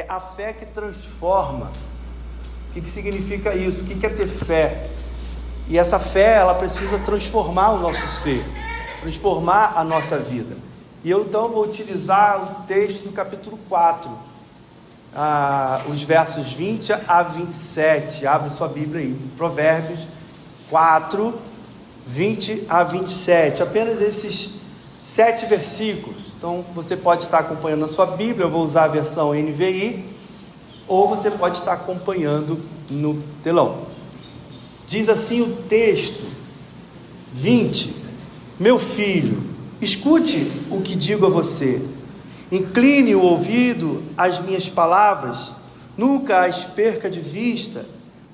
É a fé que transforma. O que significa isso? O que é ter fé? E essa fé, ela precisa transformar o nosso ser, transformar a nossa vida. E eu então vou utilizar o texto do capítulo 4, os versos 20 a 27. Abre sua Bíblia aí, Provérbios 4, 20 a 27. Apenas esses 7 versículos. Então você pode estar acompanhando na sua Bíblia. Eu vou usar a versão NVI, ou você pode estar acompanhando no telão. Diz assim o texto, 20: Meu filho, escute o que digo a você, incline o ouvido às minhas palavras, nunca as perca de vista,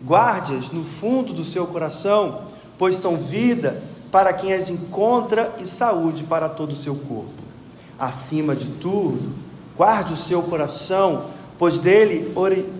guarde-as no fundo do seu coração, pois são vida para quem as encontra e saúde para todo o seu corpo. Acima de tudo, guarde o seu coração, pois dele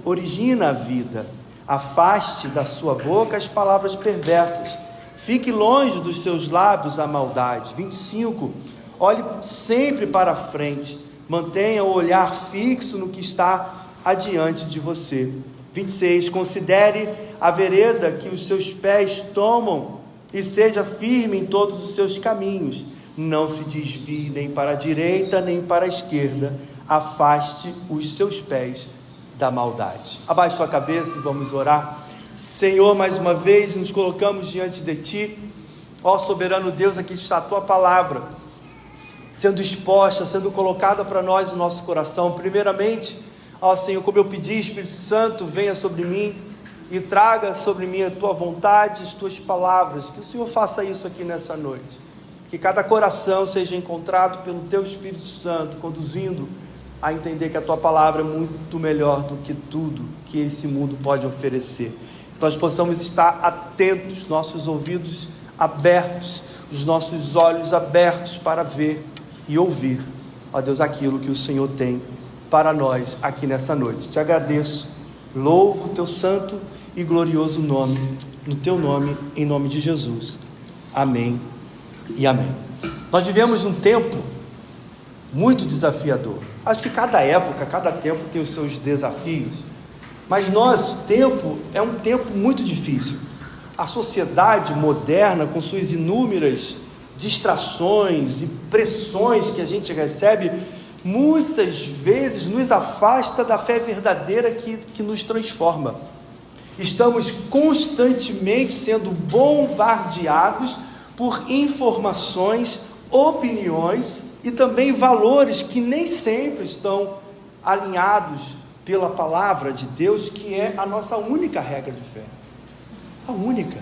origina a vida. Afaste da sua boca as palavras perversas, fique longe dos seus lábios a maldade. 25, olhe sempre para a frente, mantenha o olhar fixo no que está adiante de você. 26, considere a vereda que os seus pés tomam e seja firme em todos os seus caminhos. Não se desvie nem para a direita nem para a esquerda, afaste os seus pés da maldade. Abaixe sua cabeça e vamos orar. Senhor, mais uma vez nos colocamos diante de Ti, ó soberano Deus. Aqui está a Tua palavra, sendo exposta, sendo colocada para nós no nosso coração. Primeiramente, ó Senhor, como eu pedi, Espírito Santo, venha sobre mim e traga sobre mim a Tua vontade, as Tuas palavras. Que o Senhor faça isso aqui nessa noite, que cada coração seja encontrado pelo Teu Espírito Santo, conduzindo a entender que a Tua palavra é muito melhor do que tudo que esse mundo pode oferecer. Que nós possamos estar atentos, nossos ouvidos abertos, os nossos olhos abertos para ver e ouvir, ó Deus, aquilo que o Senhor tem para nós aqui nessa noite. Te agradeço, louvo o Teu santo e glorioso nome, no Teu nome, em nome de Jesus. Amém e amém. Nós vivemos um tempo muito desafiador. Acho que cada época, cada tempo tem os seus desafios, mas nosso tempo é um tempo muito difícil. A sociedade moderna, com suas inúmeras distrações e pressões que a gente recebe, muitas vezes nos afasta da fé verdadeira que nos transforma. Estamos constantemente sendo bombardeados por informações, opiniões e também valores que nem sempre estão alinhados pela palavra de Deus, que é a nossa única regra de fé. A única.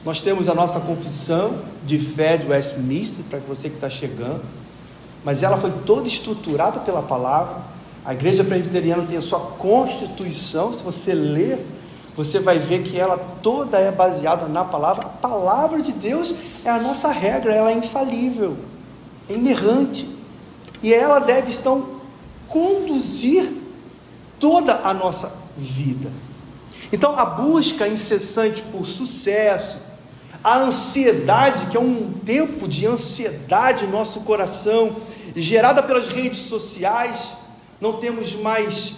Nós temos a nossa confissão de fé de Westminster, para você que está chegando, mas ela foi toda estruturada pela palavra. A Igreja Presbiteriana tem a sua Constituição. Se você ler, você vai ver que ela toda é baseada na palavra. A palavra de Deus é a nossa regra, ela é infalível, é inerrante, e ela deve então conduzir toda a nossa vida. Então a busca incessante por sucesso, a ansiedade, que é um tempo de ansiedade em nosso coração, gerada pelas redes sociais, não temos mais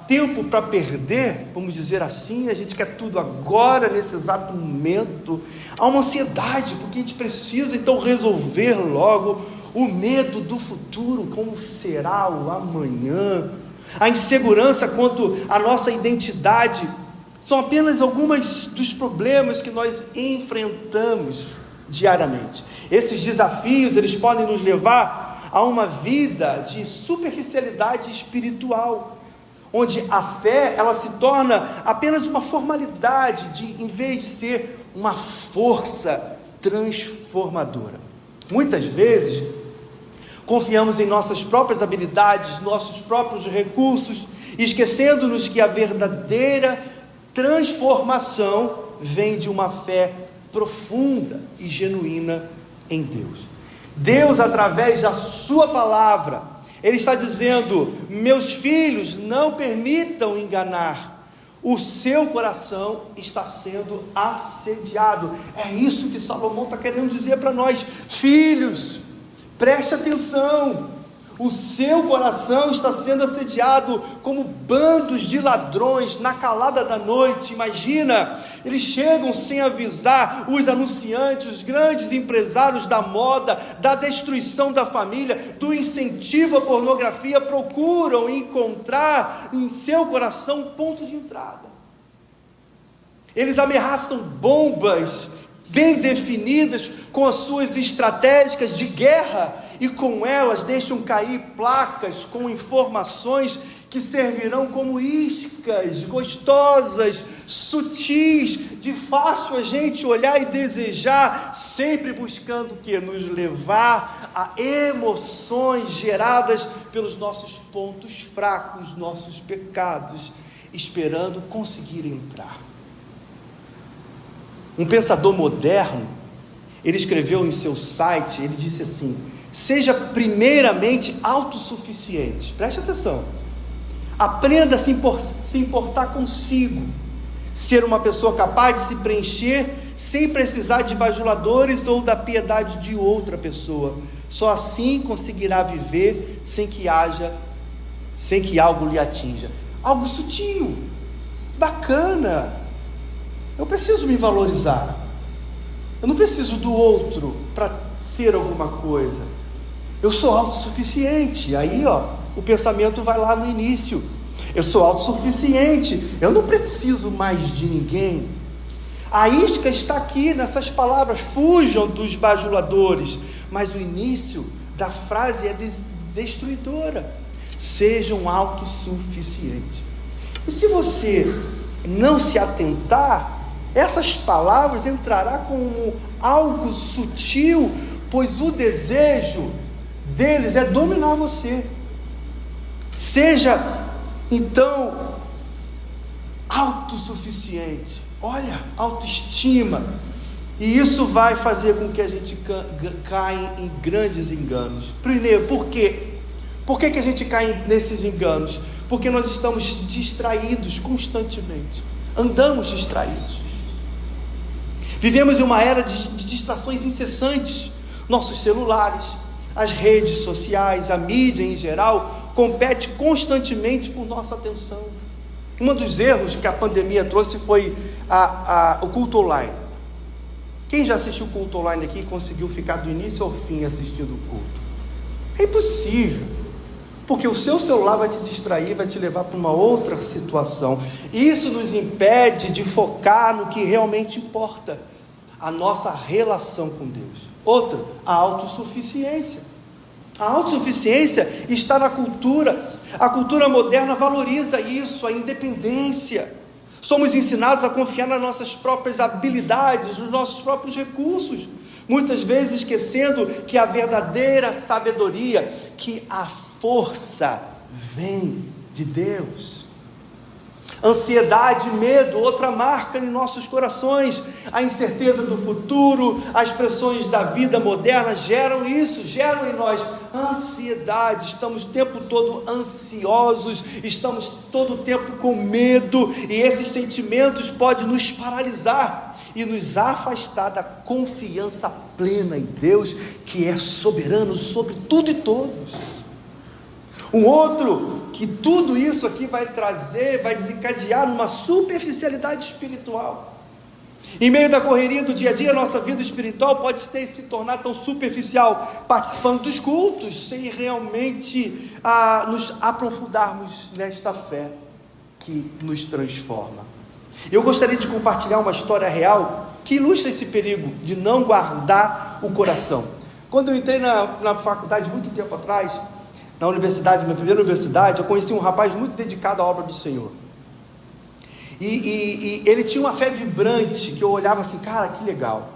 tempo para perder, vamos dizer assim, a gente quer tudo agora, nesse exato momento. Há uma ansiedade, porque a gente precisa então resolver logo. O medo do futuro, como será o amanhã, a insegurança quanto à nossa identidade, são apenas alguns dos problemas que nós enfrentamos diariamente. Esses desafios, eles podem nos levar a uma vida de superficialidade espiritual, onde a fé, ela se torna apenas uma formalidade, em vez de ser uma força transformadora. Muitas vezes, confiamos em nossas próprias habilidades, nossos próprios recursos, esquecendo-nos que a verdadeira transformação vem de uma fé profunda e genuína em Deus. Deus, através da sua palavra, Ele está dizendo: meus filhos, não permitam enganar, o seu coração está sendo assediado. É isso que Salomão está querendo dizer para nós. Filhos, preste atenção, O seu coração está sendo assediado como bandos de ladrões na calada da noite. Imagina, eles chegam sem avisar, os anunciantes, os grandes empresários da moda, da destruição da família, do incentivo à pornografia, procuram encontrar em seu coração um ponto de entrada. Eles ameaçam bombas bem definidas com as suas estratégias de guerra, e com elas deixam cair placas com informações que servirão como iscas gostosas, sutis, de fácil a gente olhar e desejar, sempre buscando o que? Nos levar a emoções geradas pelos nossos pontos fracos, nossos pecados, esperando conseguir entrar. Um pensador moderno, ele escreveu em seu site, ele disse assim: seja primeiramente autossuficiente. Preste atenção. Aprenda a se importar consigo. Ser uma pessoa capaz de se preencher sem precisar de bajuladores ou da piedade de outra pessoa. Só assim conseguirá viver sem que algo lhe atinja. Algo sutil, bacana. Eu preciso me valorizar. Eu não preciso do outro para ser alguma coisa. Eu sou autossuficiente. Aí, o pensamento vai lá no início. Eu sou autossuficiente. Eu não preciso mais de ninguém. A isca está aqui nessas palavras. Fujam dos bajuladores. Mas o início da frase é destruidora. Sejam autossuficientes. E se você não se atentar, essas palavras entrará como algo sutil, pois o desejo deles é dominar você. Seja então autossuficiente. Olha, autoestima. E isso vai fazer com que a gente caia em grandes enganos. Primeiro, por quê? Por que a gente cai nesses enganos? Porque nós estamos distraídos constantemente. Andamos distraídos. Vivemos em uma era de distrações incessantes. Nossos celulares, as redes sociais, a mídia em geral, compete constantemente por nossa atenção. Um dos erros que a pandemia trouxe foi o culto online. Quem já assistiu o culto online aqui conseguiu ficar do início ao fim assistindo o culto? É impossível, porque o seu celular vai te distrair, vai te levar para uma outra situação. Isso nos impede de focar no que realmente importa, a nossa relação com Deus. Outra, a autossuficiência. A autossuficiência está na cultura. A cultura moderna valoriza isso, a independência. Somos ensinados a confiar nas nossas próprias habilidades, nos nossos próprios recursos, muitas vezes esquecendo que a verdadeira sabedoria, que a força vem de Deus. Ansiedade, medo, outra marca em nossos corações. A incerteza do futuro, as pressões da vida moderna geram isso, geram em nós ansiedade. Estamos o tempo todo ansiosos, estamos todo o tempo com medo, e esses sentimentos podem nos paralisar e nos afastar da confiança plena em Deus, que é soberano sobre tudo e todos. Um outro, que tudo isso aqui vai trazer, vai desencadear numa superficialidade espiritual. Em meio da correria do dia a dia, nossa vida espiritual pode se tornar tão superficial, participando dos cultos, sem realmente nos aprofundarmos nesta fé que nos transforma. Eu gostaria de compartilhar uma história real que ilustra esse perigo de não guardar o coração. Quando eu entrei na faculdade muito tempo atrás, na universidade, minha primeira universidade, eu conheci um rapaz muito dedicado à obra do Senhor. E ele tinha uma fé vibrante, que eu olhava assim, cara, que legal.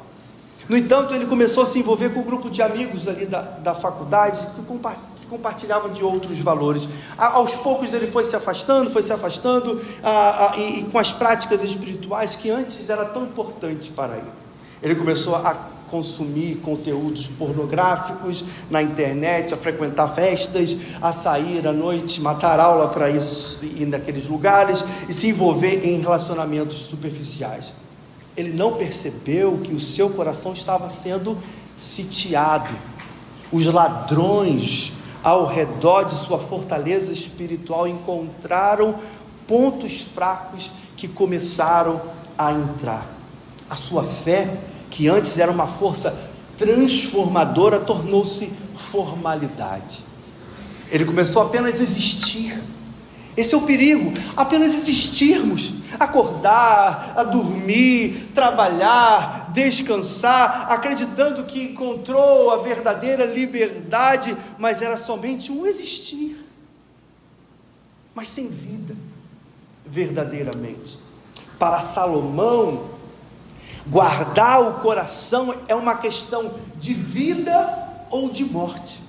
No entanto, ele começou a se envolver com um grupo de amigos ali da faculdade, que compartilhavam de outros valores. Aos poucos ele foi se afastando, e com as práticas espirituais que antes era tão importante para ele. Ele começou a consumir conteúdos pornográficos na internet, a frequentar festas, a sair à noite, matar aula para ir naqueles lugares e se envolver em relacionamentos superficiais. Ele não percebeu que o seu coração estava sendo sitiado. Os ladrões ao redor de sua fortaleza espiritual, encontraram pontos fracos que começaram a entrar. A sua fé, que antes era uma força transformadora, tornou-se formalidade. Ele começou apenas a existir. Esse é o perigo, apenas existirmos, acordar, a dormir, trabalhar, descansar, acreditando que encontrou a verdadeira liberdade, mas era somente um existir, mas sem vida, verdadeiramente. Para Salomão, guardar o coração é uma questão de vida ou de morte.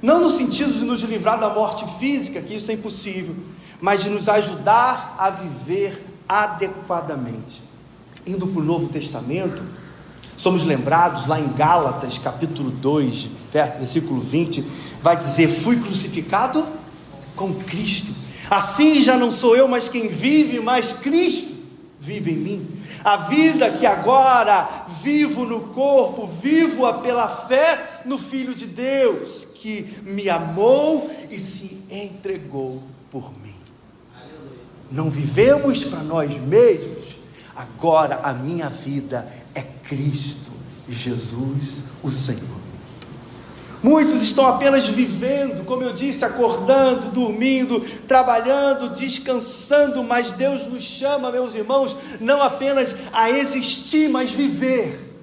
Não no sentido de nos livrar da morte física, que isso é impossível, mas de nos ajudar a viver adequadamente. Indo para o Novo Testamento, somos lembrados lá em Gálatas, capítulo 2, versículo 20, vai dizer: fui crucificado com Cristo, assim já não sou eu, mas quem vive, mas Cristo vive em mim. A vida que agora vivo no corpo, vivo-a pela fé no Filho de Deus, que me amou e se entregou por mim. Não vivemos para nós mesmos, agora a minha vida é Cristo Jesus, o Senhor. Muitos estão apenas vivendo, como eu disse, acordando, dormindo, trabalhando, descansando, mas Deus nos chama, meus irmãos, não apenas a existir, mas viver.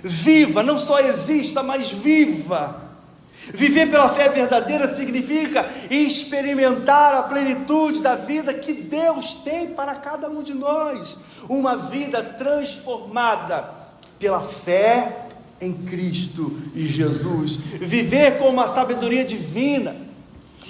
Viva, não só exista, mas viva. Viver pela fé verdadeira significa experimentar a plenitude da vida que Deus tem para cada um de nós, uma vida transformada pela fé em Cristo Jesus. Viver com uma sabedoria divina.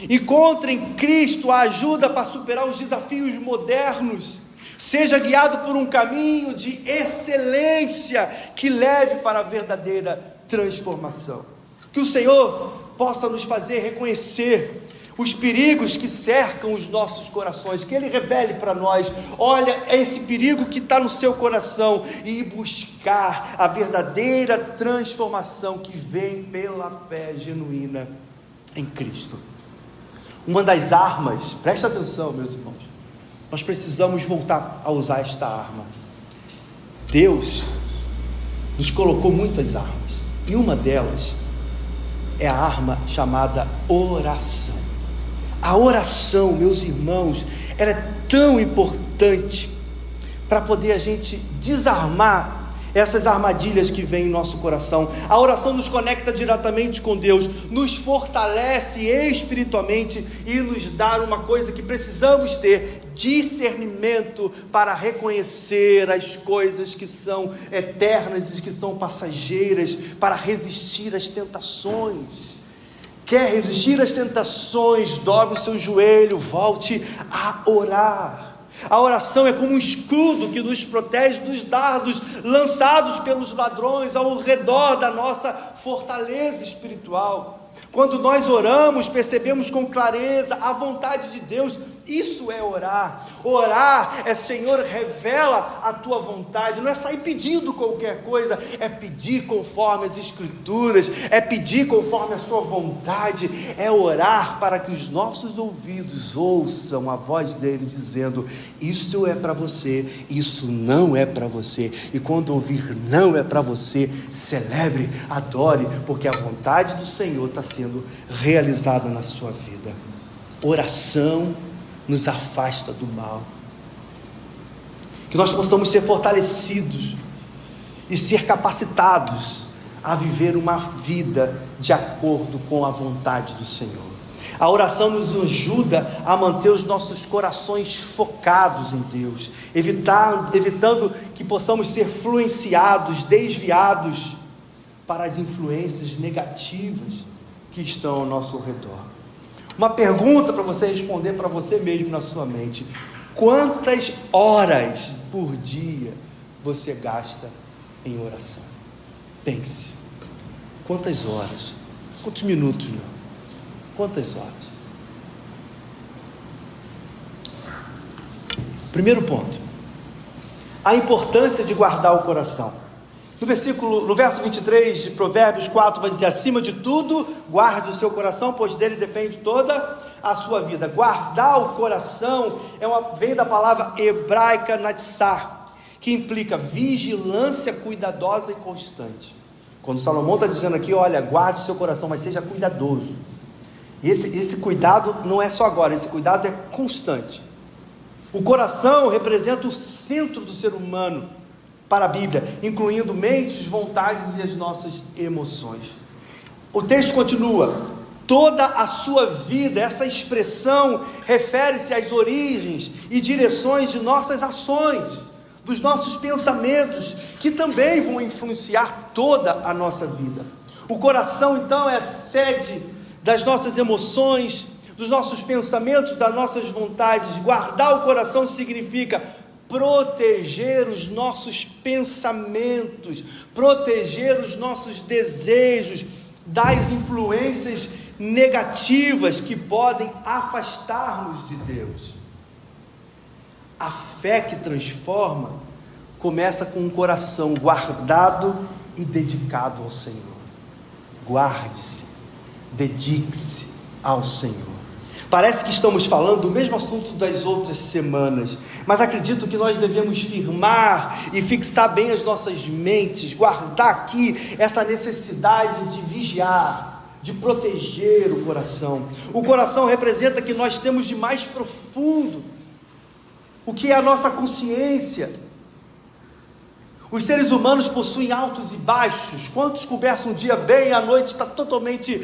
Encontre em Cristo a ajuda para superar os desafios modernos. Seja guiado por um caminho de excelência que leve para a verdadeira transformação. Que o Senhor possa nos fazer reconhecer os perigos que cercam os nossos corações, que Ele revele para nós: olha, é esse perigo que está no seu coração, e buscar a verdadeira transformação que vem pela fé genuína em Cristo. Uma das armas, presta atenção, meus irmãos, nós precisamos voltar a usar esta arma. Deus nos colocou muitas armas, e uma delas é a arma chamada oração. A oração, meus irmãos, ela é tão importante para poder a gente desarmar essas armadilhas que vêm em nosso coração. A oração nos conecta diretamente com Deus, nos fortalece espiritualmente e nos dá uma coisa que precisamos ter: discernimento para reconhecer as coisas que são eternas e que são passageiras, para resistir às tentações. Quer resistir às tentações? Dobre o seu joelho, volte a orar. A oração é como um escudo que nos protege dos dardos lançados pelos ladrões ao redor da nossa fortaleza espiritual. Quando nós oramos, percebemos com clareza a vontade de Deus. Isso é orar. Orar é: Senhor, revela a tua vontade. Não é sair pedindo qualquer coisa, é pedir conforme as Escrituras, é pedir conforme a sua vontade, é orar para que os nossos ouvidos ouçam a voz dele dizendo: isso é para você, isso não é para você. E quando ouvir não é para você, celebre, adore, porque a vontade do Senhor está sendo realizada na sua vida. Oração nos afasta do mal. Que nós possamos ser fortalecidos e ser capacitados a viver uma vida de acordo com a vontade do Senhor. A oração nos ajuda a manter os nossos corações focados em Deus, evitando que possamos ser influenciados, desviados para as influências negativas que estão ao nosso redor. Uma pergunta para você responder para você mesmo na sua mente: quantas horas por dia você gasta em oração? Pense, quantas horas? Quantos minutos, não? Quantas horas? Primeiro ponto: a importância de guardar o coração. No verso 23 de Provérbios 4 vai dizer: acima de tudo, guarde o seu coração, pois dele depende toda a sua vida. Guardar o coração vem da palavra hebraica natsar, que implica vigilância cuidadosa e constante. Quando Salomão está dizendo aqui, olha, guarde o seu coração, mas seja cuidadoso. E esse cuidado não é só agora, esse cuidado é constante. O coração representa o centro do ser humano para a Bíblia, incluindo mentes, vontades e as nossas emoções. O texto continua: toda a sua vida. Essa expressão refere-se às origens e direções de nossas ações, dos nossos pensamentos, que também vão influenciar toda a nossa vida. O coração, então, é a sede das nossas emoções, dos nossos pensamentos, das nossas vontades. Guardar o coração significa proteger os nossos pensamentos, proteger os nossos desejos das influências negativas que podem afastar-nos de Deus. A fé que transforma começa com um coração guardado e dedicado ao Senhor. Guarde-se, dedique-se ao Senhor. Parece que estamos falando do mesmo assunto das outras semanas, mas acredito que nós devemos firmar e fixar bem as nossas mentes, guardar aqui essa necessidade de vigiar, de proteger o coração. O coração representa que nós temos de mais profundo, o que é a nossa consciência. Os seres humanos possuem altos e baixos. Quantos começam um dia bem, à noite está totalmente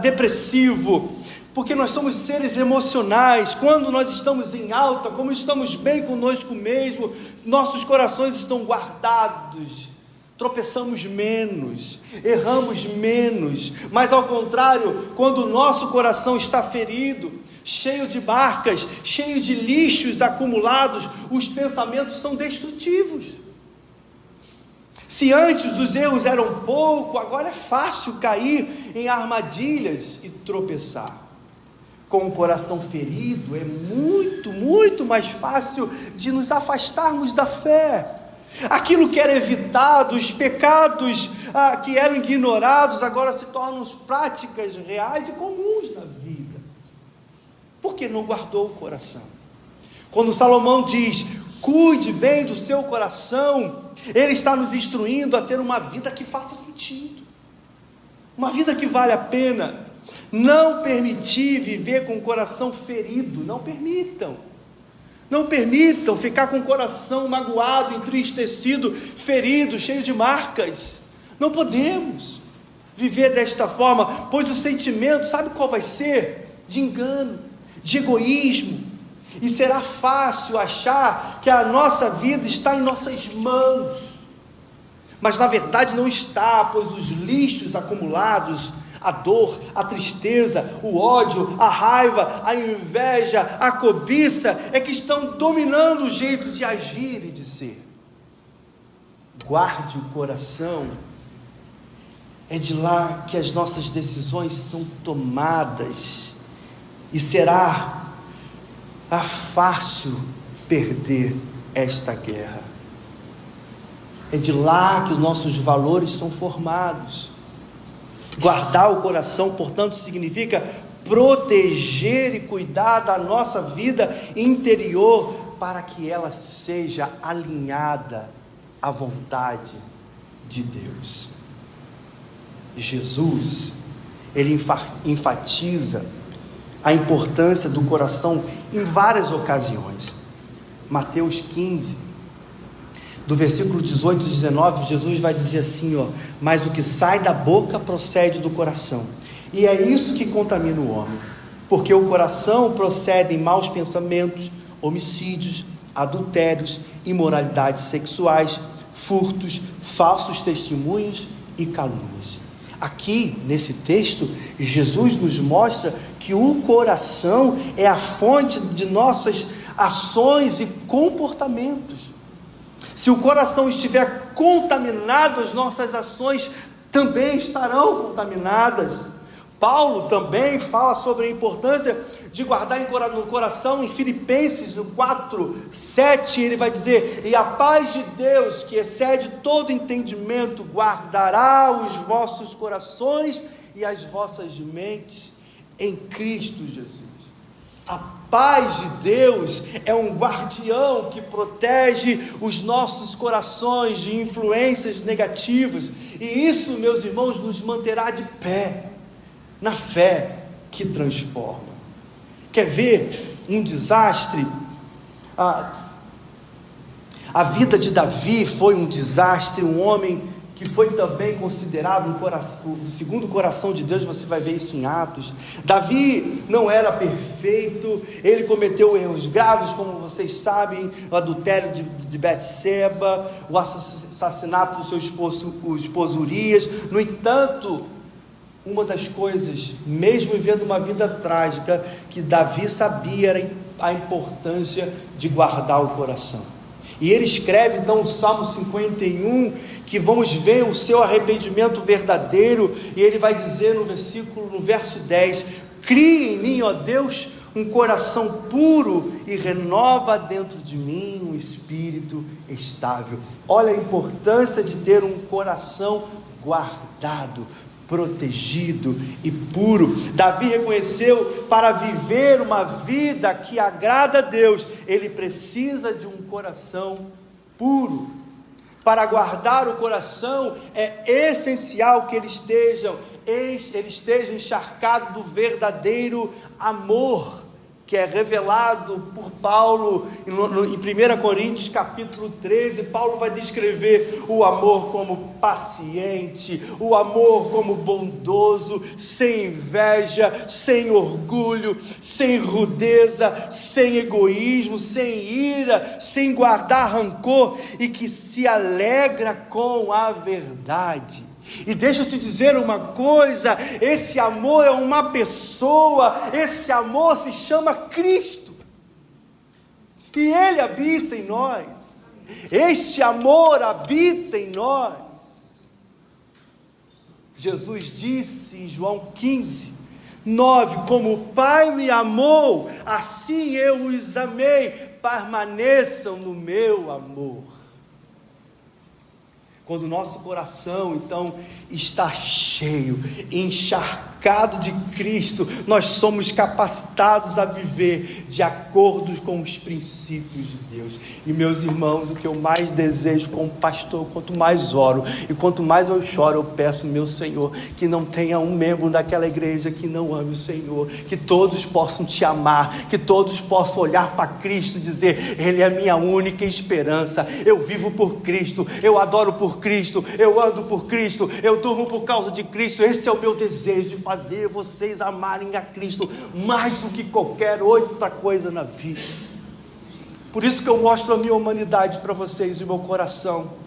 depressivo? Porque nós somos seres emocionais. Quando nós estamos em alta, como estamos bem conosco mesmo, nossos corações estão guardados, tropeçamos menos, erramos menos. Mas ao contrário, quando o nosso coração está ferido, cheio de marcas, cheio de lixos acumulados, os pensamentos são destrutivos. Se antes os erros eram pouco, agora é fácil cair em armadilhas e tropeçar. Com o coração ferido, é muito, muito mais fácil de nos afastarmos da fé. Aquilo que era evitado, os pecados que eram ignorados, agora se tornam práticas reais e comuns na vida. Porque não guardou o coração. Quando Salomão diz: cuide bem do seu coração, ele está nos instruindo a ter uma vida que faça sentido, uma vida que vale a pena. Não permitir viver com o coração ferido, não permitam ficar com o coração magoado, entristecido, ferido, cheio de marcas. Não podemos viver desta forma, pois o sentimento, sabe qual vai ser? De engano, de egoísmo, e será fácil achar que a nossa vida está em nossas mãos, mas na verdade não está, pois os lixos acumulados, a dor, a tristeza, o ódio, a raiva, a inveja, a cobiça, é que estão dominando o jeito de agir e de ser. Guarde o coração, é de lá que as nossas decisões são tomadas, e será fácil perder esta guerra. É de lá que os nossos valores são formados. Guardar o coração, portanto, significa proteger e cuidar da nossa vida interior, para que ela seja alinhada à vontade de Deus. Jesus, ele enfatiza a importância do coração em várias ocasiões. Mateus 15, do versículo 18 e 19, Jesus vai dizer assim, mas o que sai da boca procede do coração, e é isso que contamina o homem, porque o coração procede em maus pensamentos, homicídios, adultérios, imoralidades sexuais, furtos, falsos testemunhos e calúnias. Aqui, nesse texto, Jesus nos mostra que o coração é a fonte de nossas ações e comportamentos. Se o coração estiver contaminado, as nossas ações também estarão contaminadas. Paulo também fala sobre a importância de guardar no coração. Em Filipenses, no 4:7, ele vai dizer: e a paz de Deus, que excede todo entendimento, guardará os vossos corações e as vossas mentes em Cristo Jesus. A paz de Deus é um guardião que protege os nossos corações de influências negativas, e isso, meus irmãos, nos manterá de pé na fé que transforma. Quer ver um desastre? A vida de Davi foi um desastre, um homem que foi também considerado o segundo coração de Deus. Você vai ver isso em Atos. Davi não era perfeito, ele cometeu erros graves, como vocês sabem, o adultério de Betseba, o assassinato do seu esposo Urias. No entanto, uma das coisas, mesmo vivendo uma vida trágica, que Davi sabia era a importância de guardar o coração. E ele escreve então o Salmo 51, que vamos ver o seu arrependimento verdadeiro, e ele vai dizer no verso 10: cria em mim, ó Deus, um coração puro e renova dentro de mim um espírito estável. Olha a importância de ter um coração guardado, protegido e puro. Davi reconheceu, para viver uma vida que agrada a Deus, ele precisa de um coração puro. Para guardar o coração, é essencial que ele esteja encharcado do verdadeiro amor, que é revelado por Paulo em 1 Coríntios capítulo 13. Paulo vai descrever o amor como paciente, o amor como bondoso, sem inveja, sem orgulho, sem rudeza, sem egoísmo, sem ira, sem guardar rancor, e que se alegra com a verdade. E deixa eu te dizer uma coisa: esse amor é uma pessoa, esse amor se chama Cristo, e Ele habita em nós, esse amor habita em nós. Jesus disse em João 15:9: como o Pai me amou, assim eu os amei, permaneçam no meu amor. Quando o nosso coração, então, está cheio, encharcado de Cristo, nós somos capacitados a viver de acordo com os princípios de Deus. E, meus irmãos, o que eu mais desejo como pastor, quanto mais oro e quanto mais eu choro, eu peço, meu Senhor, que não tenha um membro daquela igreja que não ame o Senhor, que todos possam te amar, que todos possam olhar para Cristo e dizer: Ele é a minha única esperança, eu vivo por Cristo, eu adoro por Cristo, eu ando por Cristo, eu durmo por causa de Cristo. Esse é o meu desejo, de fazer vocês amarem a Cristo mais do que qualquer outra coisa na vida. Por isso que eu mostro a minha humanidade para vocês e o meu coração.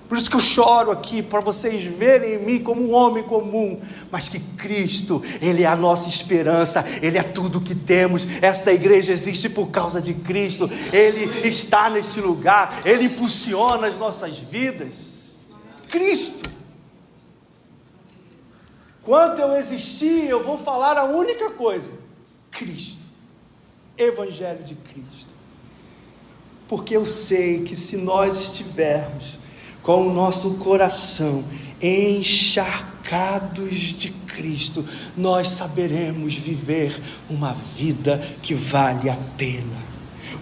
Por isso que eu choro aqui, para vocês verem em mim como um homem comum, mas que Cristo, Ele é a nossa esperança, Ele é tudo que temos. Esta igreja existe por causa de Cristo, Ele está neste lugar, Ele impulsiona as nossas vidas. Cristo. Quanto eu existir, eu vou falar a única coisa: Cristo, Evangelho de Cristo. Porque eu sei que se nós estivermos com o nosso coração encharcados de Cristo, nós saberemos viver uma vida que vale a pena.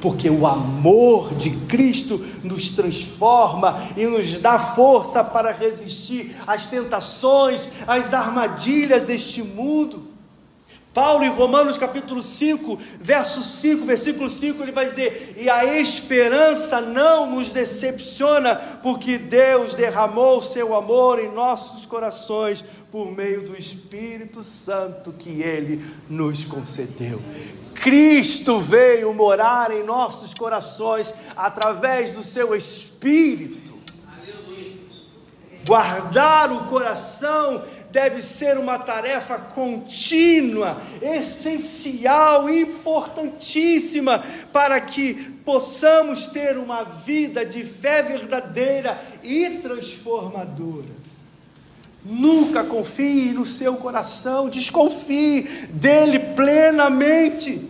Porque o amor de Cristo nos transforma e nos dá força para resistir às tentações, às armadilhas deste mundo. Paulo, em Romanos capítulo 5, versículo 5, ele vai dizer: e a esperança não nos decepciona, porque Deus derramou o seu amor em nossos corações por meio do Espírito Santo que Ele nos concedeu. Cristo veio morar em nossos corações através do seu Espírito. Guardar o coração deve ser uma tarefa contínua, essencial, importantíssima, para que possamos ter uma vida de fé verdadeira e transformadora. Nunca confie no seu coração, desconfie dele plenamente.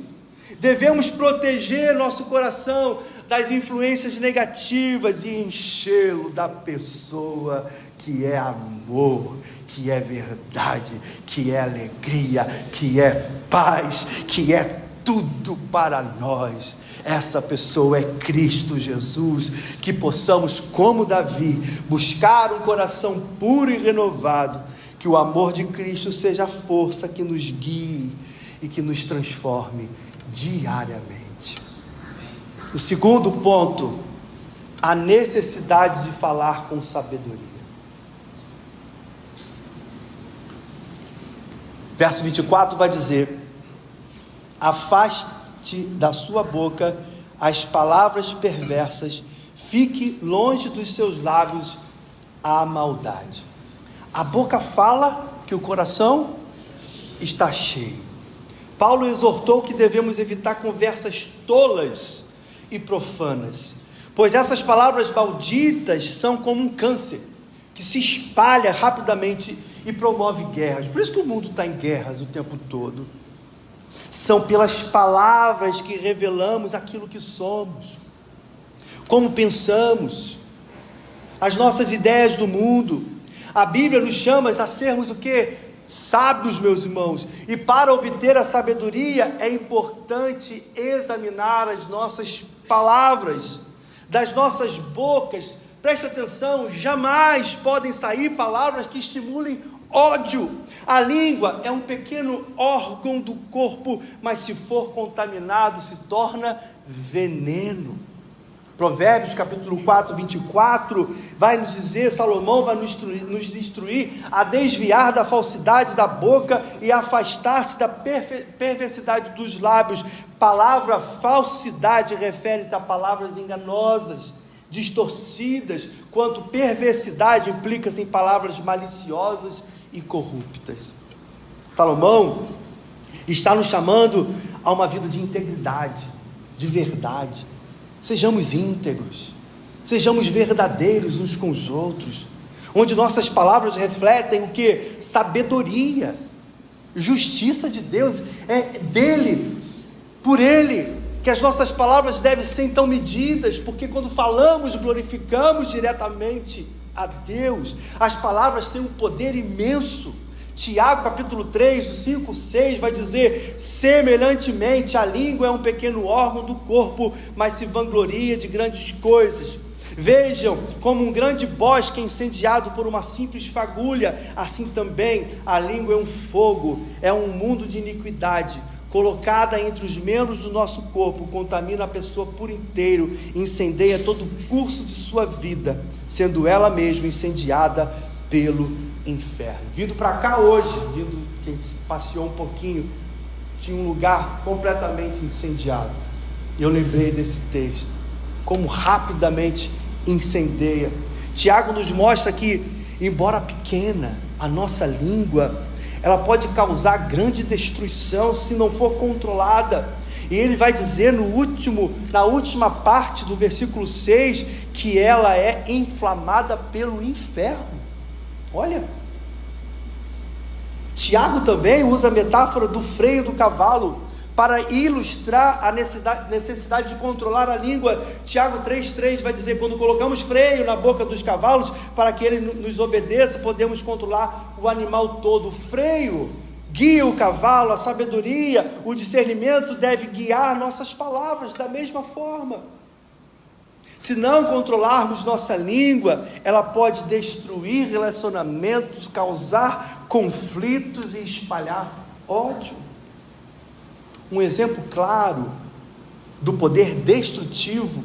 Devemos proteger nosso coração das influências negativas e enchê-lo da pessoa que é amor, que é verdade, que é alegria, que é paz, que é tudo para nós. Essa pessoa é Cristo Jesus. Que possamos, como Davi, buscar um coração puro e renovado, que o amor de Cristo seja a força que nos guie e que nos transforme diariamente. O segundo ponto, a necessidade de falar com sabedoria. Verso 24 vai dizer: afaste da sua boca as palavras perversas, fique longe dos seus lábios a maldade. A boca fala que o coração está cheio. Paulo exortou que devemos evitar conversas tolas e profanas, pois essas palavras malditas são como um câncer, que se espalha rapidamente e promove guerras. Por isso que o mundo está em guerras o tempo todo. São pelas palavras que revelamos aquilo que somos, como pensamos, as nossas ideias do mundo. A Bíblia nos chama a sermos o quê? Sábios, meus irmãos. E para obter a sabedoria é importante examinar as nossas palavras, das nossas bocas. Preste atenção, jamais podem sair palavras que estimulem ódio. A língua é um pequeno órgão do corpo, mas se for contaminado, se torna veneno. Provérbios capítulo 4, 24, vai nos dizer, Salomão vai nos instruir a desviar da falsidade da boca e afastar-se da perversidade dos lábios. Palavra falsidade refere-se a palavras enganosas, distorcidas, quanto perversidade implica-se em palavras maliciosas e corruptas. Salomão está nos chamando a uma vida de integridade, de verdade. Sejamos íntegros, sejamos verdadeiros uns com os outros, onde nossas palavras refletem o que? Sabedoria, justiça de Deus, é dele, por ele, que as nossas palavras devem ser então medidas, porque quando falamos, glorificamos diretamente a Deus. As palavras têm um poder imenso. Tiago capítulo 3, 5, 6 vai dizer: semelhantemente a língua é um pequeno órgão do corpo, mas se vangloria de grandes coisas. Vejam, como um grande bosque incendiado por uma simples fagulha, assim também a língua é um fogo, é um mundo de iniquidade, colocada entre os membros do nosso corpo, contamina a pessoa por inteiro, incendeia todo o curso de sua vida, sendo ela mesma incendiada pelo inferno. Vindo para cá hoje, quem passeou um pouquinho, tinha um lugar completamente incendiado, e eu lembrei desse texto, como rapidamente incendeia. Tiago nos mostra que, embora pequena, a nossa língua, ela pode causar grande destruição se não for controlada. E ele vai dizer na última parte do versículo 6, que ela é inflamada pelo inferno. Olha, Tiago também usa a metáfora do freio do cavalo para ilustrar a necessidade de controlar a língua. Tiago 3,3 vai dizer: quando colocamos freio na boca dos cavalos para que ele nos obedeça, podemos controlar o animal todo. O freio guia o cavalo, a sabedoria, o discernimento deve guiar nossas palavras da mesma forma. Se não controlarmos nossa língua, ela pode destruir relacionamentos, causar conflitos e espalhar ódio. Um exemplo claro do poder destrutivo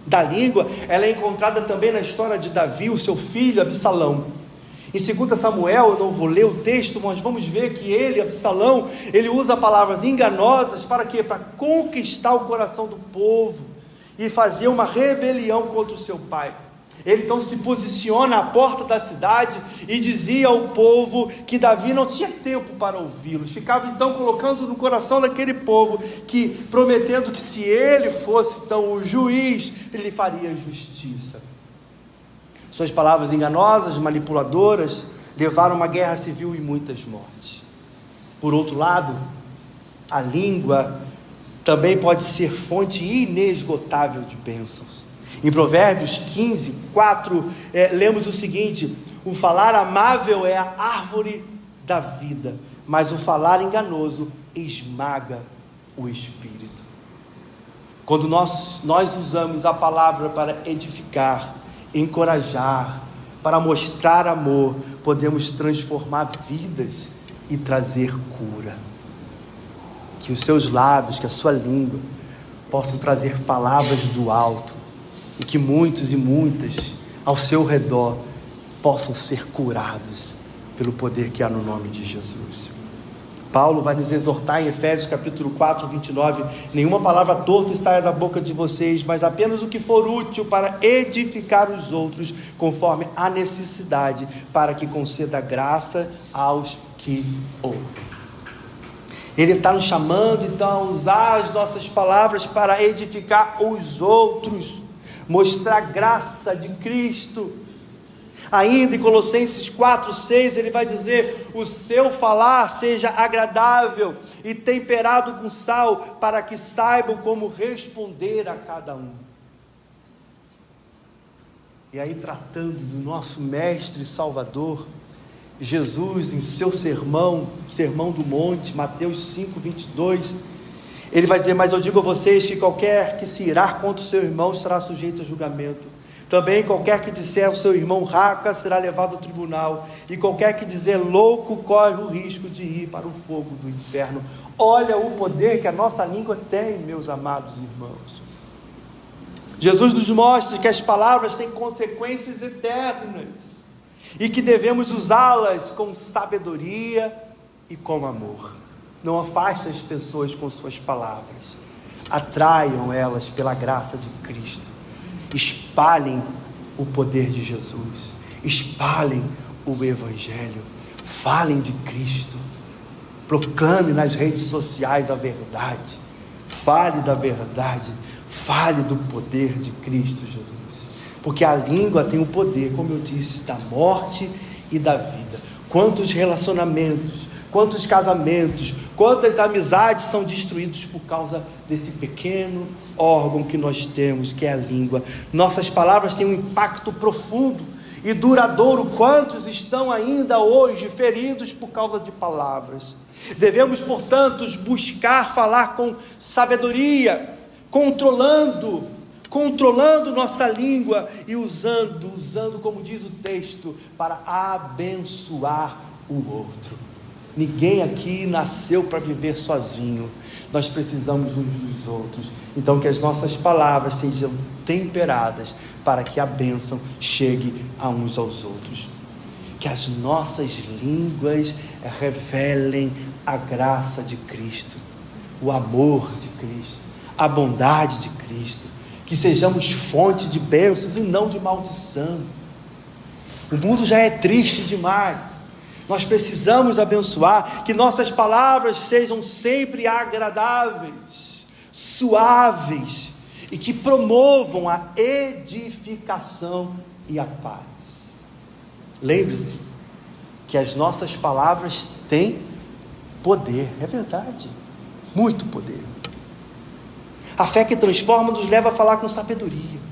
da língua, ela é encontrada também na história de Davi, o seu filho Absalão. Em 2 Samuel, eu não vou ler o texto, mas vamos ver que Absalão, ele usa palavras enganosas para quê? Para conquistar o coração do povo e fazer uma rebelião contra o seu pai. Ele então se posiciona à porta da cidade e dizia ao povo que Davi não tinha tempo para ouvi-los. Ficava então colocando no coração daquele povo, prometendo que se ele fosse então o juiz, ele faria justiça. Suas palavras enganosas, manipuladoras, levaram a uma guerra civil e muitas mortes. Por outro lado, a língua também pode ser fonte inesgotável de bênçãos. Em Provérbios 15, 4, lemos o seguinte: o falar amável é a árvore da vida, mas o falar enganoso esmaga o espírito. Quando nós usamos a palavra para edificar, encorajar, para mostrar amor, podemos transformar vidas e trazer cura. Que os seus lábios, que a sua língua possam trazer palavras do alto, e que muitos e muitas ao seu redor possam ser curados pelo poder que há no nome de Jesus. Paulo vai nos exortar em Efésios capítulo 4, 29, nenhuma palavra torpe saia da boca de vocês, mas apenas o que for útil para edificar os outros, conforme a necessidade, para que conceda graça aos que ouvem. Ele está nos chamando então a usar as nossas palavras para edificar os outros, mostrar a graça de Cristo. Ainda em Colossenses 4, 6, ele vai dizer: o seu falar seja agradável e temperado com sal, para que saibam como responder a cada um. E aí, tratando do nosso mestre e salvador, Jesus, em seu sermão do monte, Mateus 5, 22, ele vai dizer: mas eu digo a vocês que qualquer que se irar contra o seu irmão estará sujeito a julgamento. Também qualquer que disser ao seu irmão raca será levado ao tribunal, e qualquer que dizer louco corre o risco de ir para o fogo do inferno. Olha o poder que a nossa língua tem, meus amados irmãos. Jesus nos mostra que as palavras têm consequências eternas, e que devemos usá-las com sabedoria e com amor. Não afaste as pessoas com suas palavras, atraiam elas pela graça de Cristo. Espalhem o poder de Jesus, espalhem o Evangelho, falem de Cristo, proclame nas redes sociais a verdade, fale da verdade, fale do poder de Cristo Jesus, porque a língua tem o poder, como eu disse, da morte e da vida. Quantos relacionamentos, quantos casamentos, quantas amizades são destruídos por causa desse pequeno órgão que nós temos, que é a língua. Nossas palavras têm um impacto profundo e duradouro. Quantos estão ainda hoje feridos por causa de palavras? Devemos, portanto, buscar falar com sabedoria, controlando nossa língua e usando, como diz o texto, para abençoar o outro. Ninguém aqui nasceu para viver sozinho, nós precisamos uns dos outros. Então que as nossas palavras sejam temperadas para que a bênção chegue a uns aos outros. Que as nossas línguas revelem a graça de Cristo, o amor de Cristo, a bondade de Cristo. Que sejamos fonte de bênçãos e não de maldição. O mundo já é triste demais. Nós precisamos abençoar, que nossas palavras sejam sempre agradáveis, suaves, e que promovam a edificação e a paz. Lembre-se que as nossas palavras têm poder, é verdade, muito poder. A fé que transforma nos leva a falar com sabedoria.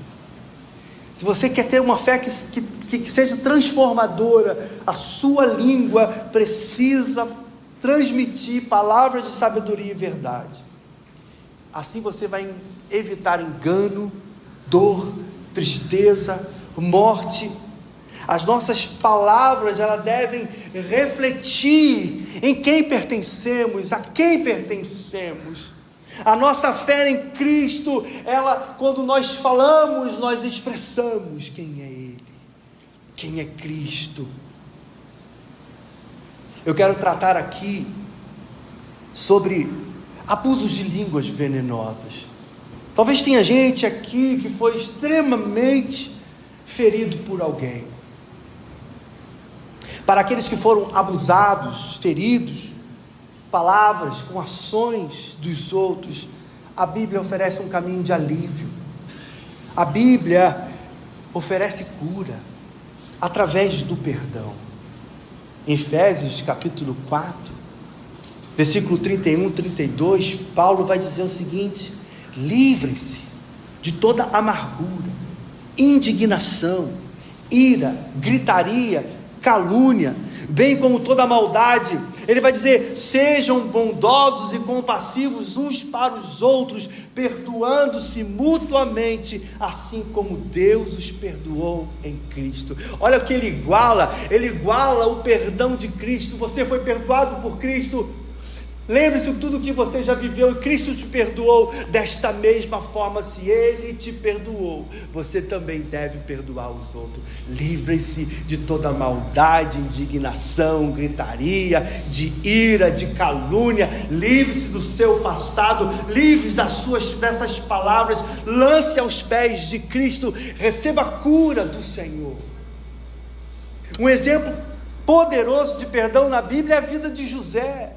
Se você quer ter uma fé que seja transformadora, a sua língua precisa transmitir palavras de sabedoria e verdade. Assim você vai evitar engano, dor, tristeza, morte. As nossas palavras, elas devem refletir em quem pertencemos, a quem pertencemos. A nossa fé em Cristo, quando nós falamos, nós expressamos quem é Ele, quem é Cristo. Eu quero tratar aqui sobre abusos de línguas venenosas. Talvez tenha gente aqui que foi extremamente ferido por alguém. Para aqueles que foram abusados, feridos, palavras, com ações dos outros, a Bíblia oferece um caminho de alívio. A Bíblia oferece cura através do perdão. Em Efésios capítulo 4, versículo 31, 32, Paulo vai dizer o seguinte: livrem-se de toda amargura, indignação, ira, gritaria, calúnia, bem como toda maldade. Ele vai dizer: sejam bondosos e compassivos uns para os outros, perdoando-se mutuamente, assim como Deus os perdoou em Cristo. Olha o que ele iguala o perdão de Cristo. Você foi perdoado por Cristo. Lembre-se de tudo que você já viveu e Cristo te perdoou. Desta mesma forma, se Ele te perdoou, você também deve perdoar os outros. Livre-se de toda maldade, indignação, gritaria, de ira, de calúnia. Livre-se do seu passado, livre-se dessas palavras. Lance aos pés de Cristo, receba a cura do Senhor. Um exemplo poderoso de perdão na Bíblia é a vida de José.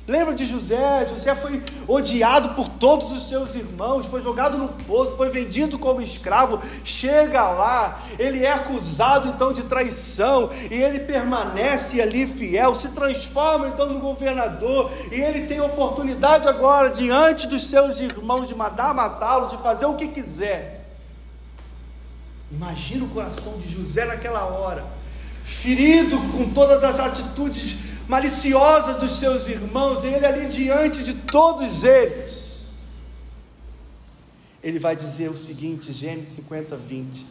Lembra de José? José foi odiado por todos os seus irmãos, foi jogado no poço, foi vendido como escravo. Chega lá, ele é acusado então de traição, e ele permanece ali fiel, se transforma então no governador, e ele tem oportunidade agora, diante dos seus irmãos, de matá-lo, de fazer o que quiser. Imagina o coração de José naquela hora, ferido com todas as atitudes maliciosas dos seus irmãos, ele ali diante de todos eles, ele vai dizer o seguinte, Gênesis 50, 20: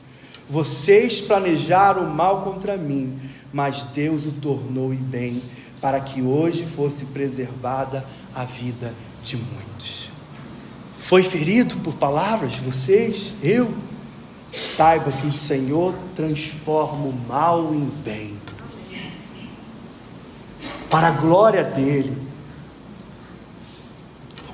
vocês planejaram o mal contra mim, mas Deus o tornou em bem, para que hoje fosse preservada a vida de muitos. Foi ferido por palavras, vocês, eu? Saiba que o Senhor transforma o mal em bem, para a glória dele.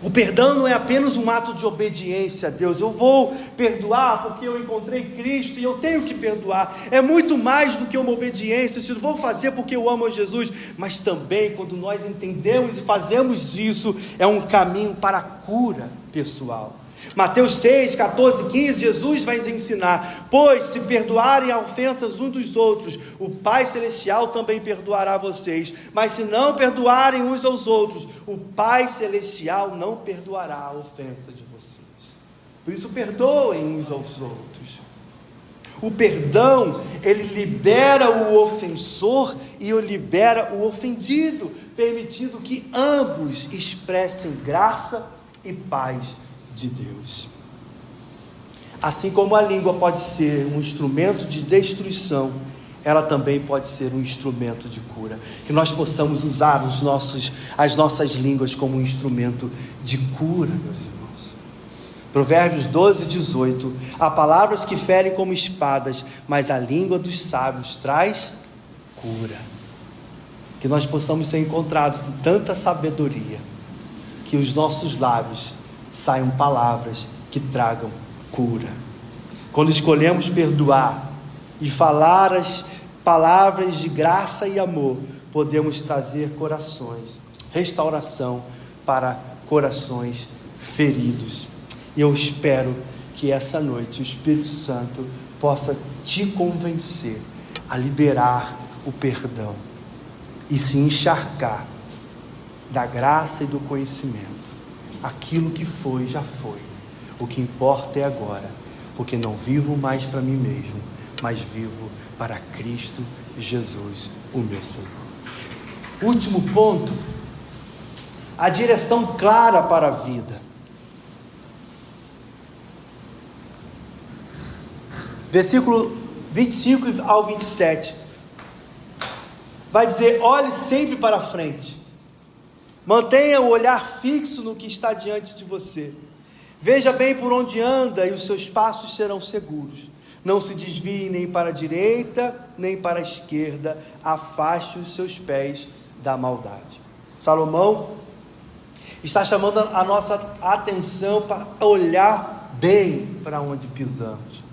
O perdão não é apenas um ato de obediência a Deus. Eu vou perdoar porque eu encontrei Cristo e eu tenho que perdoar. É muito mais do que uma obediência. Eu vou fazer porque eu amo a Jesus. Mas também, quando nós entendemos e fazemos isso, é um caminho para a cura pessoal. Mateus 6, 14, 15, Jesus vai nos ensinar: pois se perdoarem as ofensas uns dos outros, o Pai Celestial também perdoará vocês. Mas se não perdoarem uns aos outros, o Pai Celestial não perdoará a ofensa de vocês. Por isso, perdoem uns aos outros. O perdão, ele libera o ofensor e libera o ofendido, permitindo que ambos expressem graça e paz de Deus. Assim como a língua pode ser um instrumento de destruição, ela também pode ser um instrumento de cura. Que nós possamos usar as nossas línguas como um instrumento de cura, meus irmãos. Provérbios 12, 18: há palavras que ferem como espadas, mas a língua dos sábios traz cura. Que nós possamos ser encontrados com tanta sabedoria, que os nossos lábios saiam palavras que tragam cura. Quando escolhemos perdoar e falar as palavras de graça e amor, podemos trazer restauração para corações feridos. E eu espero que essa noite o Espírito Santo possa te convencer a liberar o perdão e se encharcar da graça e do conhecimento. Aquilo que foi, já foi. O que importa é agora, porque não vivo mais para mim mesmo, mas vivo para Cristo Jesus, o meu Senhor. Último ponto: a direção clara para a vida. Versículo 25 ao 27, vai dizer: olhe sempre para frente. Mantenha o olhar fixo no que está diante de você. Veja bem por onde anda e os seus passos serão seguros. Não se desvie nem para a direita, nem para a esquerda. Afaste os seus pés da maldade. Salomão está chamando a nossa atenção para olhar bem para onde pisamos.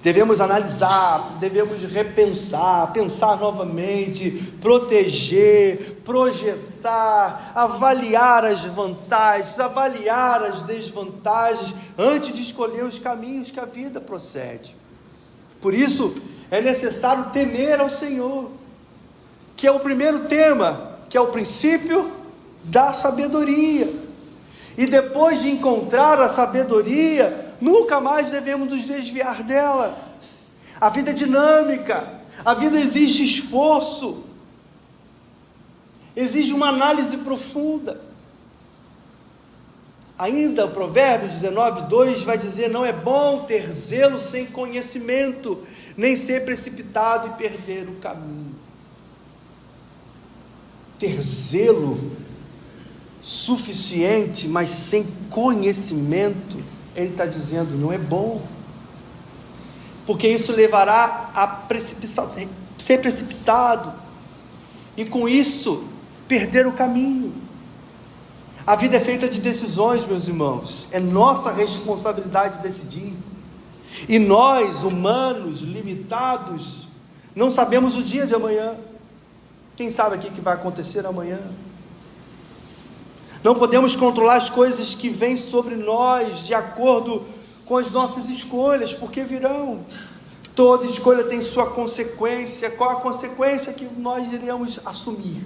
Devemos analisar, devemos repensar, pensar novamente, proteger, projetar, avaliar as vantagens, avaliar as desvantagens, antes de escolher os caminhos que a vida procede. Por isso, é necessário temer ao Senhor. que é o primeiro tema, que é o princípio da sabedoria. E depois de encontrar a sabedoria, nunca mais devemos nos desviar dela. A vida é dinâmica, a vida exige esforço, exige uma análise profunda. Ainda o Provérbios 19:2 vai dizer: não é bom ter zelo sem conhecimento, nem ser precipitado e perder o caminho. Ter zelo suficiente, mas sem conhecimento, ele está dizendo, não é bom, porque isso levará a ser precipitado, e com isso, perder o caminho. A vida é feita de decisões, meus irmãos, é nossa responsabilidade decidir, e nós, humanos, limitados, não sabemos o dia de amanhã. Quem sabe aqui que vai acontecer amanhã? Não podemos controlar as coisas que vêm sobre nós de acordo com as nossas escolhas, porque virão. Toda escolha tem sua consequência. Qual a consequência que nós iremos assumir?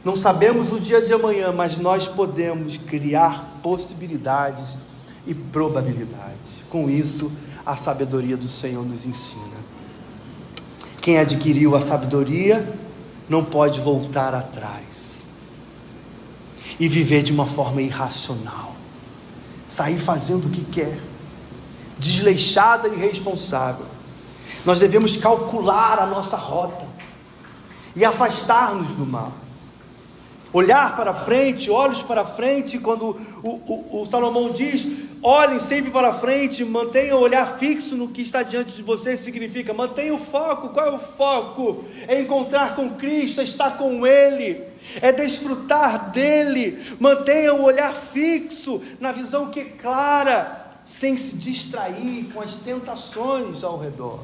Não sabemos o dia de amanhã, mas nós podemos criar possibilidades e probabilidades. Com isso, a sabedoria do Senhor nos ensina. Quem adquiriu a sabedoria não pode voltar atrás e viver de uma forma irracional, sair fazendo o que quer, desleixada e irresponsável. Nós devemos calcular a nossa rota e afastar-nos do mal, olhar para frente, olhos para frente. Quando o Salomão diz, olhem sempre para frente, mantenham o olhar fixo no que está diante de vocês, significa, mantenha o foco. Qual é o foco? É encontrar com Cristo, é estar com Ele, é desfrutar dEle. Mantenha o olhar fixo na visão que é clara, sem se distrair com as tentações ao redor.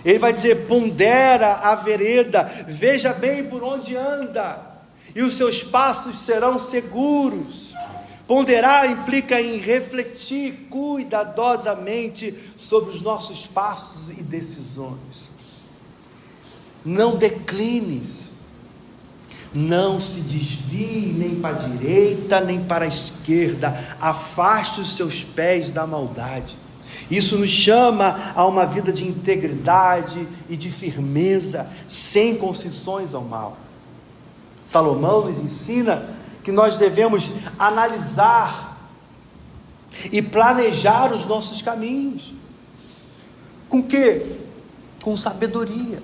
Ele vai dizer, pondera a vereda, veja bem por onde anda, e os seus passos serão seguros. Ponderar implica em refletir cuidadosamente sobre os nossos passos e decisões. Não declines, não se desvie nem para a direita nem para a esquerda, afaste os seus pés da maldade. Isso nos chama a uma vida de integridade e de firmeza, sem concessões ao mal. Salomão nos ensina que nós devemos analisar e planejar os nossos caminhos. Com quê? Com sabedoria.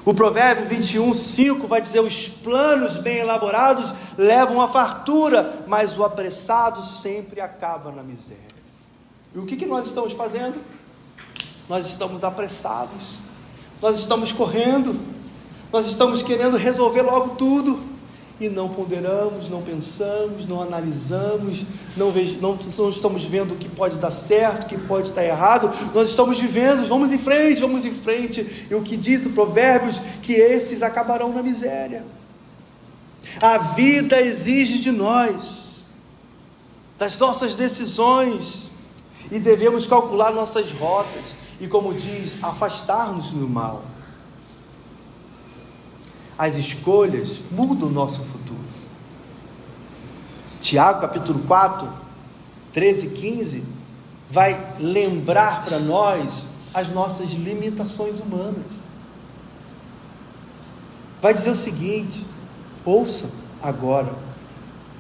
O Provérbio 21:5 vai dizer, os planos bem elaborados levam à fartura, mas o apressado sempre acaba na miséria. E o que nós estamos fazendo? Nós estamos apressados, nós estamos correndo, nós estamos querendo resolver logo tudo, e não ponderamos, não pensamos, não analisamos, não estamos vendo o que pode dar certo, o que pode estar errado. Nós estamos vivendo, vamos em frente, e o que diz o Provérbios, que esses acabarão na miséria. A vida exige de nós, das nossas decisões, e devemos calcular nossas rotas, e como diz, afastar-nos do mal. As escolhas mudam o nosso futuro. Tiago capítulo 4, 13 e 15, vai lembrar para nós as nossas limitações humanas. Vai dizer o seguinte, ouçam agora,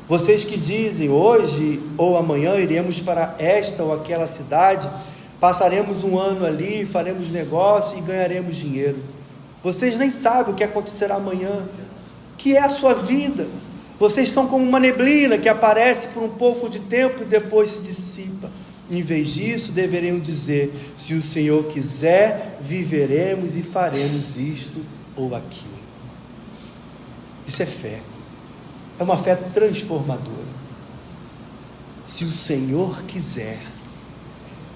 vocês que dizem, hoje ou amanhã iremos para esta ou aquela cidade, passaremos um ano ali, faremos negócio e ganharemos dinheiro. Vocês nem sabem o que acontecerá amanhã, que é a sua vida. Vocês são como uma neblina que aparece por um pouco de tempo e depois se dissipa. Em vez disso, deveriam dizer, se o Senhor quiser, viveremos e faremos isto ou aquilo. Isso é fé, é uma fé transformadora. Se o Senhor quiser,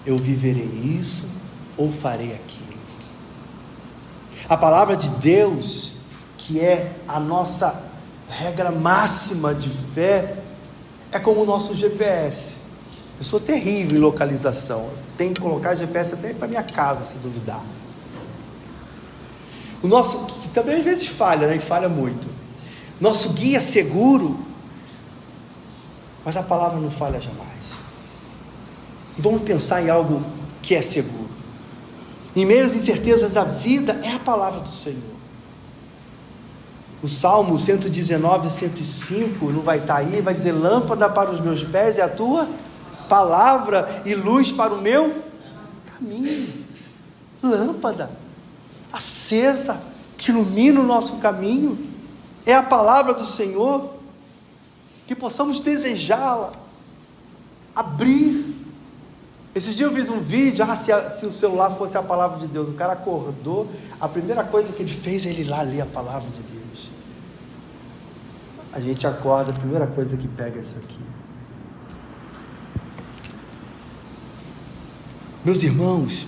eu viverei isso ou farei aquilo. A palavra de Deus, que é a nossa regra máxima de fé, é como o nosso GPS. Eu sou terrível em localização, eu tenho que colocar GPS até para minha casa, se duvidar. O nosso, que também às vezes falha, né? E falha muito. Nosso guia é seguro, mas a palavra não falha jamais. E vamos pensar em algo que é seguro. Em meio às incertezas da vida, é a palavra do Senhor. O Salmo 119, 105, não vai estar aí, vai dizer: lâmpada para os meus pés é a tua palavra e luz para o meu caminho. Lâmpada acesa que ilumina o nosso caminho é a palavra do Senhor, que possamos desejá-la, abrir. Esses dias eu vi um vídeo, se o celular fosse a palavra de Deus, o cara acordou, a primeira coisa que ele fez é ele ir lá ler a palavra de Deus. A gente acorda, a primeira coisa que pega é isso aqui. Meus irmãos,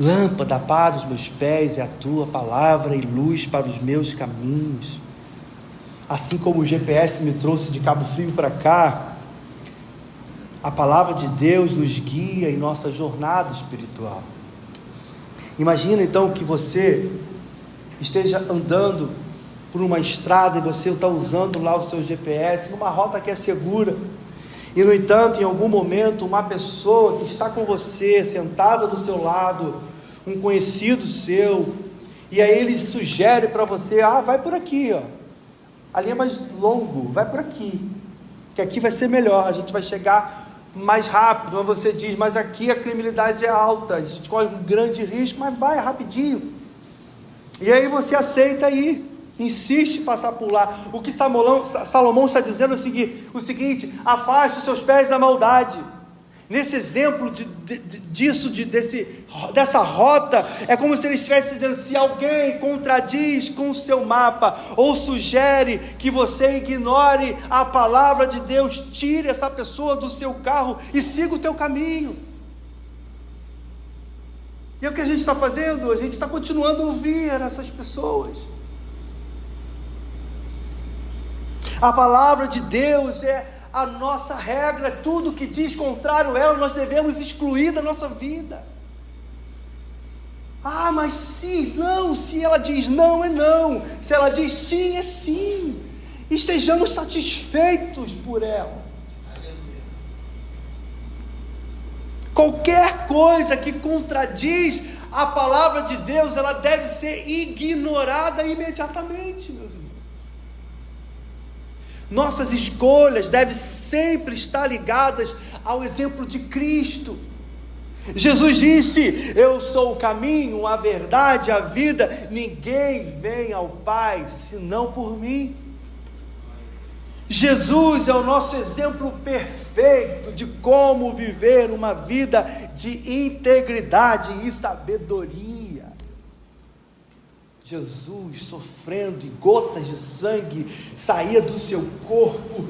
lâmpada para os meus pés é a tua palavra e luz para os meus caminhos. Assim como o GPS me trouxe de Cabo Frio para cá, a palavra de Deus nos guia em nossa jornada espiritual. Imagina então que você esteja andando por uma estrada e você está usando lá o seu GPS, numa rota que é segura, e no entanto, em algum momento, uma pessoa que está com você, sentada do seu lado, um conhecido seu, e aí ele sugere para você: vai por aqui, ali é mais longo, vai por aqui, que aqui vai ser melhor, a gente vai chegar mais rápido. Mas você diz: mas aqui a criminalidade é alta, a gente corre um grande risco, mas vai rapidinho. E aí você aceita ir, insiste em passar por lá. O que Salomão está dizendo é o seguinte: afaste os seus pés da maldade. Nesse exemplo dessa rota, é como se ele estivesse dizendo: se alguém contradiz com o seu mapa, ou sugere que você ignore a palavra de Deus, tire essa pessoa do seu carro e siga o teu caminho. E é o que a gente está fazendo, a gente está continuando a ouvir essas pessoas. A palavra de Deus é a nossa regra, tudo que diz contrário a ela, nós devemos excluir da nossa vida. Mas se ela diz não, é não, se ela diz sim, é sim, estejamos satisfeitos por ela. Qualquer coisa que contradiz a palavra de Deus, ela deve ser ignorada imediatamente, meus irmãos. Nossas escolhas devem sempre estar ligadas ao exemplo de Cristo. Jesus disse: eu sou o caminho, a verdade, a vida, ninguém vem ao Pai senão por mim. Jesus é o nosso exemplo perfeito de como viver uma vida de integridade e sabedoria. Jesus sofrendo, e gotas de sangue saía do seu corpo,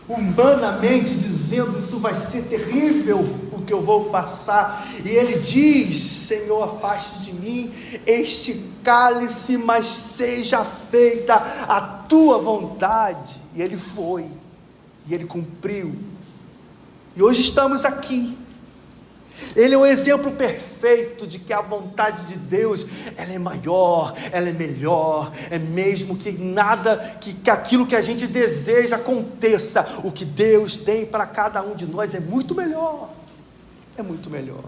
humanamente dizendo: isso vai ser terrível o que eu vou passar. E ele diz: Senhor, afaste de mim este cálice, mas seja feita a tua vontade. E ele foi, e ele cumpriu, e hoje estamos aqui. Ele é um exemplo perfeito de que a vontade de Deus, ela é maior, ela é melhor, é mesmo que nada, que aquilo que a gente deseja aconteça, o que Deus tem para cada um de nós é muito melhor, é muito melhor.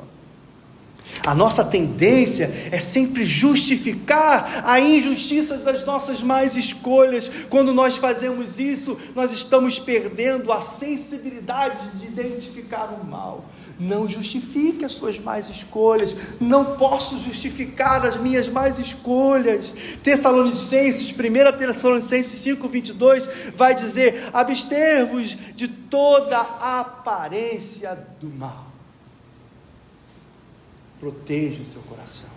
A nossa tendência é sempre justificar a injustiça das nossas más escolhas. Quando nós fazemos isso, nós estamos perdendo a sensibilidade de identificar o mal. Não justifique as suas más escolhas. Não posso justificar as minhas más escolhas. 1 Tessalonicenses 5:22 vai dizer: abster-vos de toda aparência do mal. Proteja o seu coração.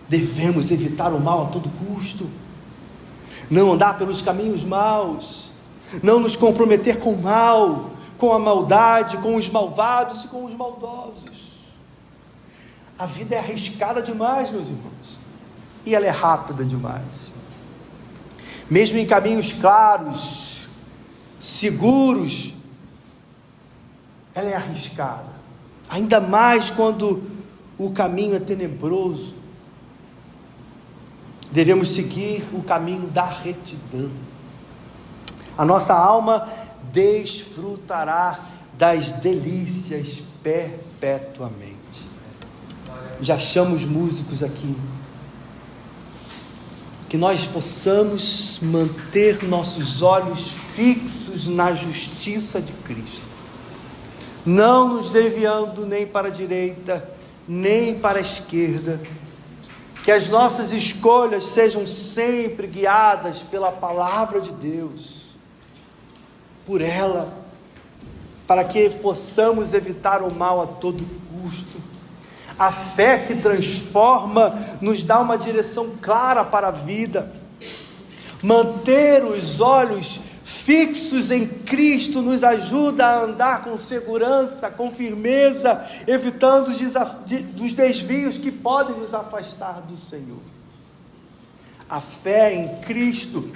Devemos evitar o mal a todo custo, não andar pelos caminhos maus, não nos comprometer com o mal, com a maldade, com os malvados e com os maldosos. A vida é arriscada demais, meus irmãos, e ela é rápida demais. Mesmo em caminhos claros, seguros, ela é arriscada. Ainda mais quando o caminho é tenebroso, devemos seguir o caminho da retidão. A nossa alma desfrutará das delícias perpetuamente. Já achamos músicos aqui. Que nós possamos manter nossos olhos fixos na justiça de Cristo, não nos desviando nem para a direita, nem para a esquerda. Que as nossas escolhas sejam sempre guiadas pela palavra de Deus, por ela, para que possamos evitar o mal a todo custo. A fé que transforma nos dá uma direção clara para a vida. Manter os olhos fixos em Cristo nos ajuda a andar com segurança, com firmeza, evitando os desvios que podem nos afastar do Senhor. A fé em Cristo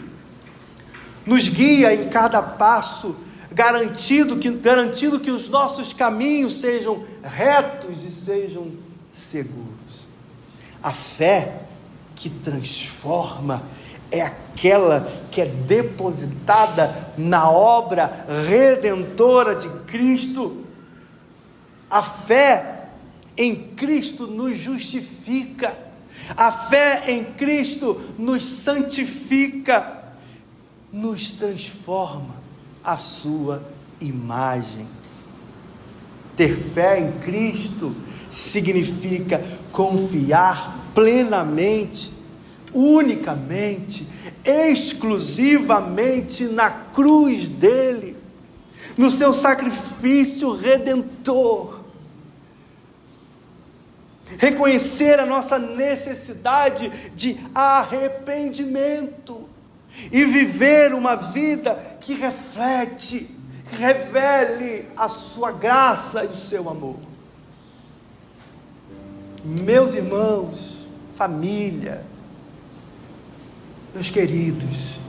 nos guia em cada passo, garantindo que os nossos caminhos sejam retos e sejam seguros. A fé que transforma é aquela que é depositada na obra redentora de Cristo. A fé em Cristo nos justifica, a fé em Cristo nos santifica, nos transforma à sua imagem. Ter fé em Cristo significa confiar plenamente, unicamente, exclusivamente na cruz dele, no seu sacrifício redentor. Reconhecer a nossa necessidade de arrependimento e viver uma vida que reflete, revele a sua graça e o seu amor. Meus irmãos, família, meus queridos,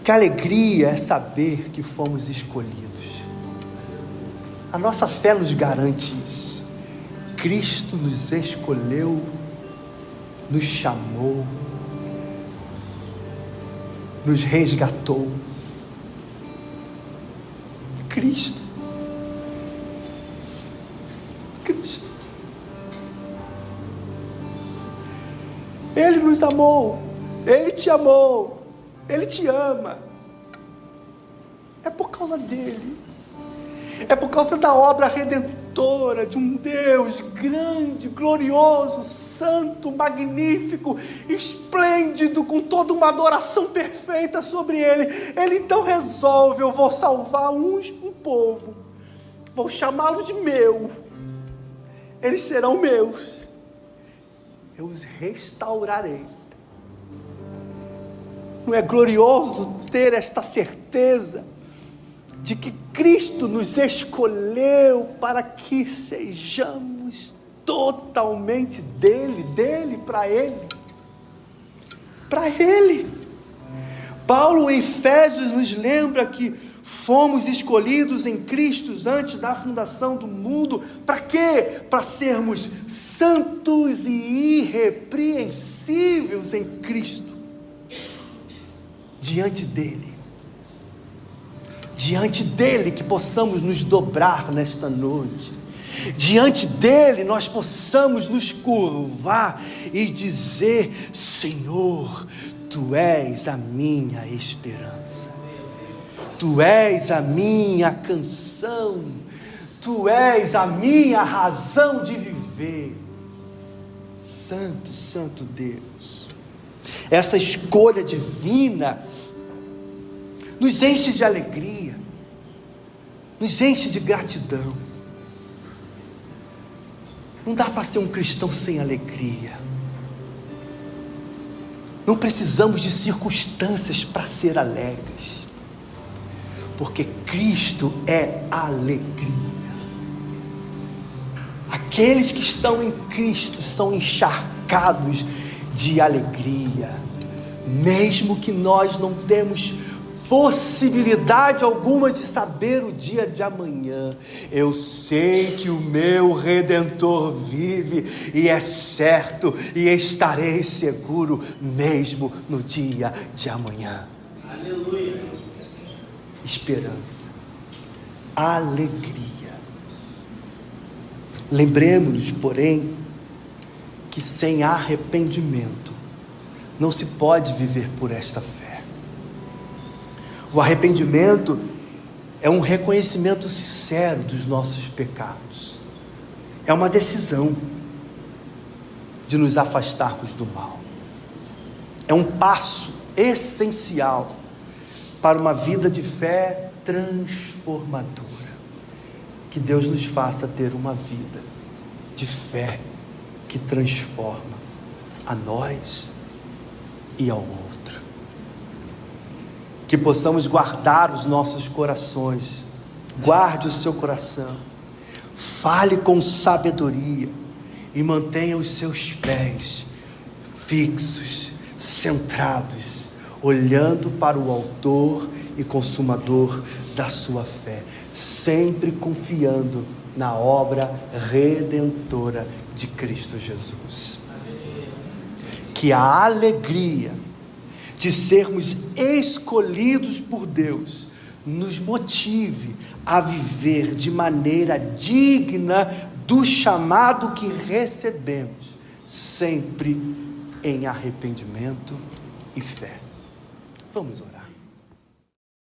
que alegria é saber que fomos escolhidos. A nossa fé nos garante isso. Cristo nos escolheu, nos chamou, nos resgatou. Cristo. Ele nos amou, Ele te amou, Ele te ama. É por causa dele, é por causa da obra redentora de um Deus grande, glorioso, santo, magnífico, esplêndido, com toda uma adoração perfeita sobre Ele. Ele então resolve: eu vou salvar um povo, vou chamá-los de meu, eles serão meus, eu os restaurarei. Não é glorioso ter esta certeza de que Cristo nos escolheu para que sejamos totalmente dele, para Ele. Paulo em Efésios nos lembra que fomos escolhidos em Cristo antes da fundação do mundo. Para quê? Para sermos santos e irrepreensíveis em Cristo, diante dele que possamos nos dobrar nesta noite, diante dele nós possamos nos curvar e dizer: Senhor, Tu és a minha esperança, Tu és a minha canção, Tu és a minha razão de viver. Santo, santo Deus, essa escolha divina nos enche de alegria, nos enche de gratidão. Não dá para ser um cristão sem alegria. Não precisamos de circunstâncias para ser alegres, porque Cristo é alegria. Aqueles que estão em Cristo são encharcados de alegria, mesmo que nós não temos possibilidade alguma de saber o dia de amanhã. Eu sei que o meu Redentor vive e é certo, e estarei seguro mesmo no dia de amanhã. Aleluia. Esperança, alegria. Lembremos-nos, porém, que sem arrependimento não se pode viver por esta fé. O arrependimento é um reconhecimento sincero dos nossos pecados. É uma decisão de nos afastarmos do mal. É um passo essencial para uma vida de fé transformadora. Que Deus nos faça ter uma vida de fé que transforma a nós e ao outro. Que possamos guardar os nossos corações. Guarde o seu coração. Fale com sabedoria e mantenha os seus pés fixos, centrados, olhando para o autor e consumador da sua fé, sempre confiando na obra redentora de Cristo Jesus. Que a alegria de sermos escolhidos por Deus nos motive a viver de maneira digna do chamado que recebemos, sempre em arrependimento e fé. Vamos orar.